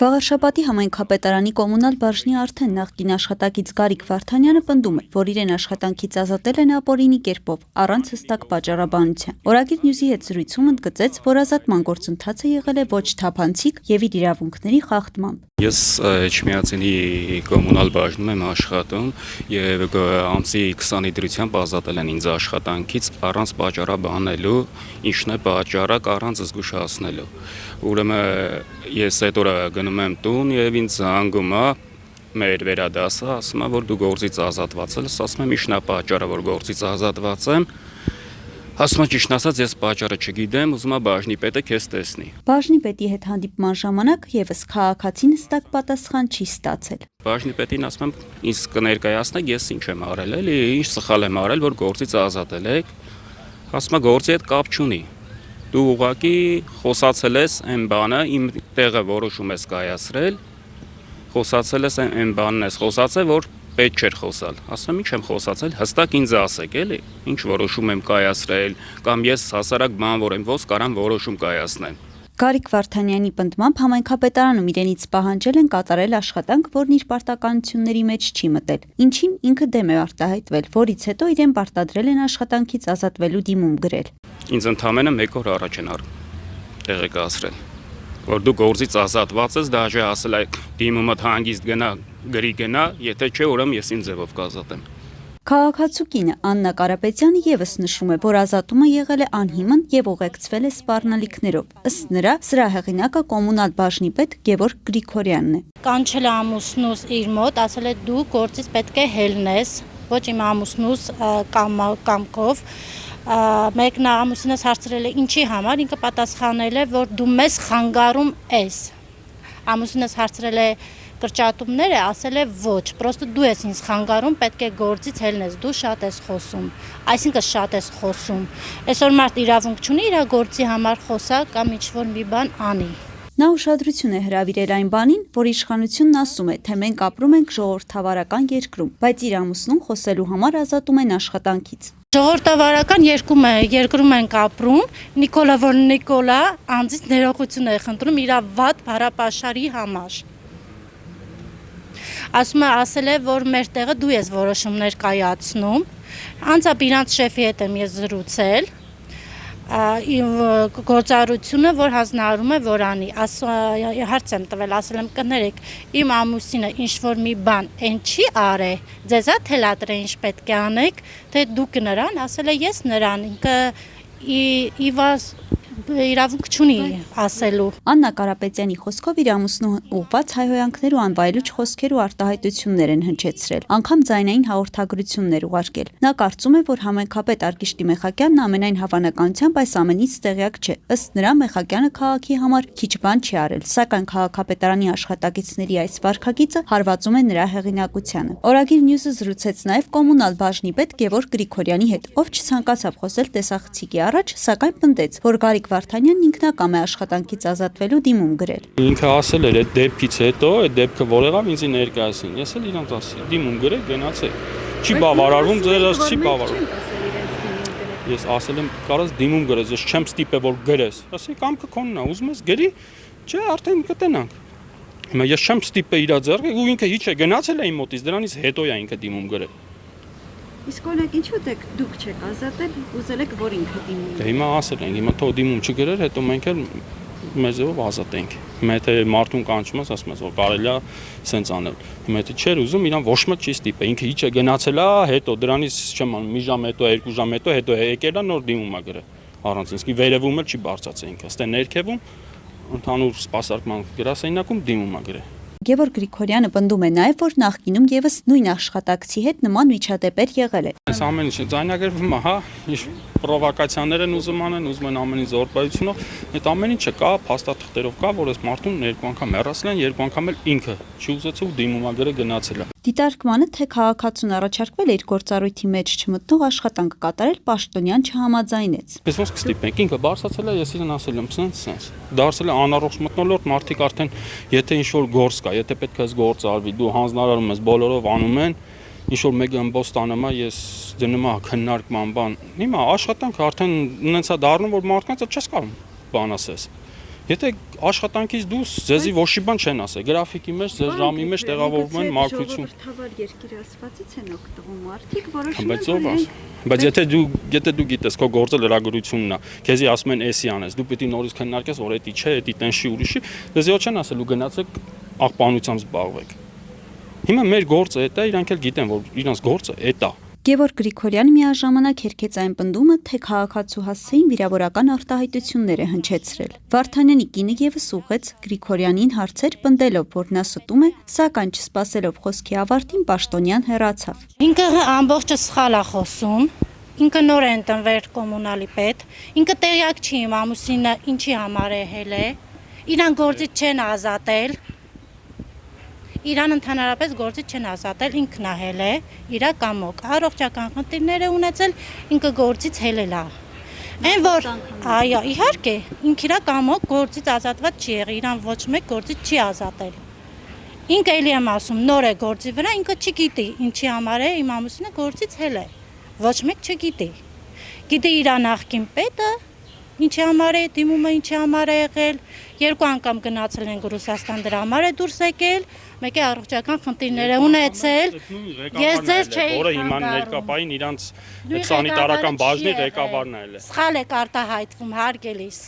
Վաղարշապատի համայնքապետարանի կոմունալ բաժնի արդեն նախկին աշխատակից Գարիկ Վարդանյանը պնդում է, որ իրեն աշխատանքից ազատել են ապօրինի կերպով, առանց հստակ պատճառաբանության։ Օրագիր Նյուզի հետ զրույցում ընդգծեց, որ ազատման գործընթացը եղել է ոչ թափանցիկ եւ իր իրավունքների խախտմամբ։ Ես Էջմիածինի կոմունալ բաժնում եմ աշխատում եւ ամսի 20-ի դրությամբ ազատել են ինձ աշխատանքից առանց պատճառաբանելու, ինչն է պատճառակ առանց զգուշացնելու։ Ուրեմն ես այդ օրը գնում եմ տուն եւ ինձ զանգում է մեր վերադասը, ասում է, որ դու գործից ազատված ես, ասում եմ ինչն է պատճառը, որ գործից ազատված եմ։ Ասում եմ ճիշտն ասած, ես պատճառը չգիտեմ, ուզում եմ բաժնի պետը քեզ տեսնի։ Բաժնի պետի հետ հանդիպման ժամանակ եւս քաղաքացին հստակ պատասխան չի ստացել։ Բաժնի պետին ասում եմ, ինձ կներկայացնեք, ես ինչ եմ արել, էլի, ինչ սխալ եմ արել, որ գործից ազատել եք։ Ասում եմ, գործի հետ կապ չունի։ Դու ուղղակի խոսացել ես այն բանը, իմ տեղը որոշում ես կայացրել, խոսացել ես այն բանն ես խոսացել, որ պետք չէր խոսալ։ Ասում եմ, ինչ եմ խոսացել, հստակ ինձ ասեք, էլի, ինչ որոշում եմ կայացրել, կամ ես հասարակ բան որ եմ ոս կարամ որոշում կայացնեմ։ Գարիկ Վարդանյանի պնդմամբ համայնքապետարանում իրենից պահանջել են կատարել աշխատանք, որն իր պարտականությունների մեջ չի մտել, ինչին ինքը դեմ է արտահայտվել, որից հետո իրեն պարտադրել են աշխատանքից ազատվելու դիմում գրել։ Ինձ ընդամենը 1 օր առաջ են տեղեկացրել, որ դու գործից ազատված ես, դաժե ասել է դիմումդ հանգիստ գնա, գրի գնա, եթե չէ, ուրեմն ես ինձ ձևով կազատեմ։ Քաղաքացու կինը Աննա Կարապետյանը եւս նշում է, որ ազատումը եղել է անհիմն եւ ուղեկցվել է սպառնալիքներով։ Ըստ նրա, սրա հեղինակը կոմունալ բաժնի պետ Գևորգ Գրիգորյանն է։ Կանչել է ամուսնուս իր մոտ, ասել է դու գործից պետք է հելնես, ոչ իմ ամուսնուս կամքով։ Մեկն ամուսինս հարցրել է ինչի համար, ինքը պատասխանել է, որ դու մեզ խանգարում ես։ Ամուսինս հարցրել է կրճատումներ է, ասել է ոչ, պրոստը դու ես ինձ խանգարում, պետք է գործից հելնես, դու շատ ես խոսում, այսինքն շատ ես խոսում։ Այսօր մարդ իրավունք չունի իր գործի համար խոսա կամ ինչ-որ մի բան անի։ Նա ուշադրություն է հրավիրել այն բանին, որ իշխանությունն ասում է, թե մենք ապրում ենք ժողովրդավարական երկրում, բայց իր ամուսնուն խոսելու համար ազատում են աշխատանքից։ Ժողովրդավարական երկրում ենք ապրում, Նիկոլա անձից ներողություն է խնդրում իր վատ բարապաշարի համար։ Ասել է, որ մեր տեղը դու ես որոշումներ կայացնում, անձամբ իրանց շեֆի հետ եմ ես զրուցել, գործառությունը, որ հանձնարարում է, որ անի, հարց եմ տվել, ասել եմ կներեք, իմ ամուսինը ինչ-որ մի բան են չի արե, ձեզա թելադրե ինչ պետք է անեք, թե դուք նրան, ասել է ես նրան, ինքը իրավունք չունի ասելու։ Աննա Կարապետյանի խոսքով իր ամուսնու ուղղված հայհոյանքներ ու անվայելուչ խոսքեր ու արտահայտություններ են հնչեցրել, անգամ ձայնային հաղորդագրություններ ուղարկել։ Նա կարծում է, որ համայնքապետ Արգիշտի Մեխակյանն ամենայն հավանականությամբ այս ամենից տեղյակ չէ։ Ըստ նրա, Մեխակյանը քաղաքի համար քիչ բան չի արել, սակայն քաղաքապետարանի աշխատակիցների այս վարքագիծը հարվածում է նրա հեղինակությանը։ Օրագիր Նյուզը զրուցեց նաև կոմունալ բաժնի պետ Գևորգ Գրիգորյանի հետ, ով չցանկացավ խոսել տեսախցիկի առաջ, սակայն պնդեց, որ Գարիկ Վարդանյանն ինքնակամ է աշխատանքից ազատվելու դիմում գրել։ Ինքը ասել էր այդ դեպքից հետո, այդ դեպքը որ եղավ ինձ ներկայացին։ Ես էլ իրանց ասի, դիմում գրեք, գնացեք։ Չի բավարարվում, ձերս չի բավարարվում։ Ես ասել եմ, կարաս դիմում գրես, ես չեմ ստիպե որ գրես։ Ասի կամքը քոնն է, ուզում ես գրի, չէ, արդեն կտենանք։ Հիմա ես չեմ ստիպե իր ձեռքը, ու ինքը հիչ է գնացել է իմ մոտից, դրանից հետո է ինքը դիմում գրել։ Իսկ օրինակ ինչու՞ դուք չեք ազատել, ուզել եք որ ինքը դիմում։ Դե հիմա ասել ենք, հիմա թող դիմում չգրեր, հետո մենք էլ մեր ձևով ազատենք։ Հիմա եթե մարդուն կանչում ես, ասում ես որ կարելի է սենց անել։ Հիմա եթե չէր ուզում, իրան ոչ մեկ չի ստիպե, ինքը հիչ է գնացել է, հետո դրանից չեմ անում, մի ժամ հետո, 2 ժամ հետո եկել է նոր դիմում է գրել։ Առանց ինձ վերևում էլ չի բարձրացել ինքը, ստե ներքևում ընդհանուր սպասարկման գրասենյակում դիմում է գրել։ Գևորգ Գրիգորյանը պնդում է նաև, որ նախկինում եւս նույն աշխատակցի հետ նման միջադեպեր եղել է։ Այս ամեն ինչը ձայնագրվում է, հա, պրովոկացիաներ են ուզում անեն, ուզում են ամեն ինչ զորպայությունով, այդ ամեն ինչը կա, փաստաթղթերով կա, որ այս մարդուն 2 անգամ հեռացել են, 2 անգամ էլ ինքը չի ուզեցել ու դիմում է գրել գնացել է։ Դիտարկմանը, թե քաղաքացուն առաջարկվել է իր գործառույթի մեջ չմտնող աշխատանք կատարել, պաշտոնյան չհամաձայնեց։ Ես ոնց կստիպենք, ինքը բարձրացել է, ես իրեն ասել եմ, սենց։ Դարձել է անառողջ մթնոլորտ, մարդիկ արդեն եթե ինչ-որ գործ կա, եթե պետք է գործ արվի, դու հանձնարարում ես, բոլորով անում են, ինչ-որ մեկը ըմբոս տանում է, ես դնում եմ քննարկման բան։ Հիմա աշխատանքը արդեն ունեցա դառնում, որ մարդկանց չես կարող բան ասես։ Եթե աշխատանքից դուրս ձեզի ոչի բան չեն ասել, գրաֆիկի մեջ, ձեր ժամի մեջ տեղավորվում են մաքրություն։ Ժողովրդավար երկիր ասվածից են օգտվում մարդիկ, որոշում Բայց ով է։ Բայց եթե դու գիտես քո գործը լրագրությունն է, քեզի ասում են էսի անես, դու պիտի նորից քննարկես, որ էդի չէ, էդի տենշի ուրիշի, դեզի ոչ չեն ասել ու գնացեք աղբանությամբ զբաղվեք։ Հիմա մեր գործը էդ է, իրանք էլ գիտեն, որ իրանց գործը էդ է։ Գևորգ Գրիգորյանը միաժամանակ հերքեց այն պնդումը, թե քաղաքացու հասցեին վիրավորական արտահայտություններ է հնչեցրել։ Վարդանյանի կինը եւս ուղղեց Գրիգորյանին հարցեր, պնդելով, որ նա ստում է, սակայն չսպասելով խոսքի ավարտին պաշտոնյան հեռացավ։ Ինքը ամբողջը սխալ է խոսում։ Ինքը նոր է ընտրվել կոմունալի պետ։ Ինքը տեղյակ չի իմ ամուսինը ինչի համար է հել է։ Իրան գործից չեն ազատել։ Իրան ընդհանրապես գործից չեն ազատել, ինքն է հել է, իրա կամոք, առողջական խնդիրներ է ունեցել, ինքը գործից հելել է։ Այն որ, այո, իհարկե, ինքը իրա կամոք գործից ազատված չի եղել, իրան ոչ մեկ գործից չի ազատել։ Ինքը էլի եմ ասում, նոր է գործի վրա, ինքը չգիտի, ինչի համար է իմ ամուսինը գործից հել է։ Ոչ մեկ չգիտի։ Գիտի իրա նախկին պետը, ինչի համար է դիմումը, ինչի համար է եղել, երկու անգամ գնացել են Ռուսաստան, դրա համար է դուրս եկել, մեկ է առողջական խնդիրներ է ունեցել։ Ես ձեզ չէի որը հիմա ներկապային իրանց սանիտարական բաժնի ղեկավարն է։ Սխալ եք արտահայտվում հարգելիս։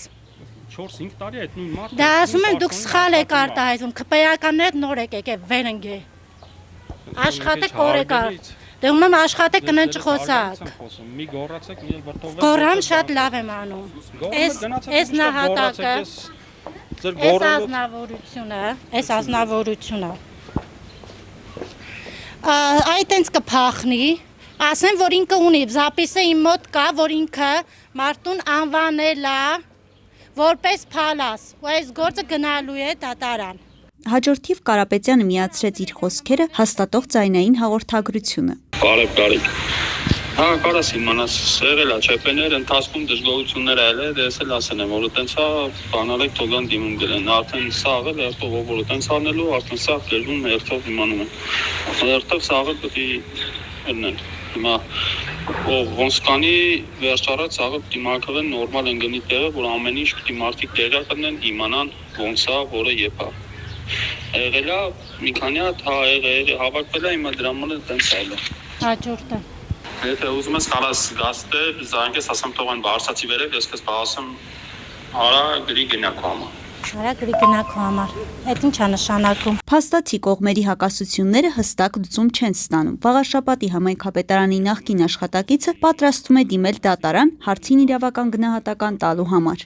4-5 տարի է այդ նույն մարդը։ Դա ասում եմ դուք սխալ եք արտահայտվում, ԿՊԵ-ականները նոր եկեք վերընկե։ Աշխատեք օրեկար։ Դե ումնամ աշխատեք կննջ խոսակ։ Մի գոռացեք, մի վրտով։ Գոռամ շատ լավ եմ անում։ Այս նահատակը, այս ազնվորությունը։ Այդ ինձ կփախնի, ասեմ, որ ինքը ունի, զապիսը իմ մոտ կա, որ ինքը մարդուն անվանել է, որպես փալաս, ու այս գործը գնալու է դատարան։ Հաջորդիվ Կարապետյանը միացրեց իր խոսքերը հաստատող ձայնային հաղորդագրությունը։ Կարեկ։ Հա, կարաս իմանաս, եղել է չեպեներ, ընթացքում դժգոհություններ ել է, դες էլ ասել եմ, որ տենց է, բանալեք թողան դիմում գրեն, արդեն սաղ էլ երթով, որ տենց անելու, արդեն սաղ գրվում, երթով իմանում եմ։ Երթով սաղը պտի ելնեն։ Հիմա ոնց կանի վերջարած սաղը պտի մաքրվեն նորմալ ընգնի տեղը, որ ամեն ինչ պտի մարդիկ տեղյակ կնեն, իմանան ոնց է, որը եփա։ Եղել է մի քանի հատ հավաքվել է, հիմա դրա մոտ տենց այլ է։ Հաջորդը։ Եթե ուզում ես կարաս գաստե, զանգես ասեմ թող այն բարձացի վերև, ես քեզ ասեմ արա գրի գնա քո համար։ Արա գրի գնա քո համար։ Այդ ինչ է նշանակում։ Փաստացի կողմերի հակասությունները հստակ լուծում չեն ստանում։ Վաղաշապատի համայնքապետարանի նախկին աշխատակիցը պատրաստվում է դիմել դատարան հարցին իրավական գնահատական տալու համար։